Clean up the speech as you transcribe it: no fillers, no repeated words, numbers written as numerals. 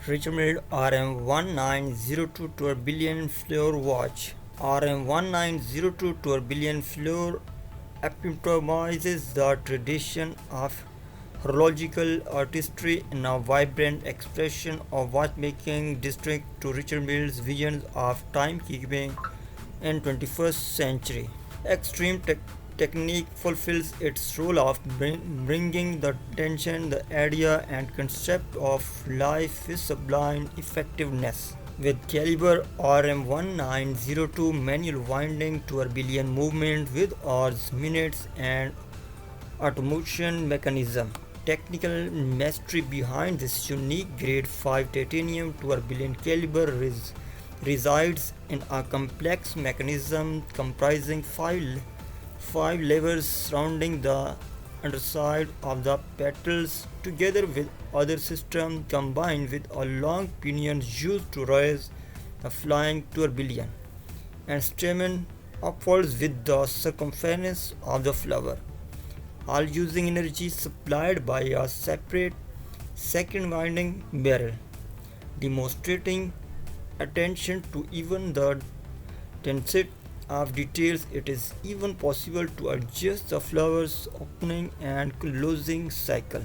Richard RM1902 Tourbillon Fleur watch. RM1902 Tourbillon Fleur epitomizes the tradition of horological artistry in a vibrant expression of watchmaking distinct to Richard Mille's visions of timekeeping in 21st century. Extreme technique fulfills its role of bringing the tension, the idea, and concept of life with sublime effectiveness. With caliber RM1902 manual winding tourbillon movement with hours, minutes, and automation mechanism. Technical mastery behind this unique grade 5 titanium tourbillon caliber resides in a complex mechanism comprising five levers surrounding the underside of the petals together with other systems combined with a long pinion used to raise the flying tourbillon and stamen upwards with the circumference of the flower, all using energy supplied by a separate second winding barrel, demonstrating attention to even the tensity of details. It is even possible to adjust the flower's opening and closing cycle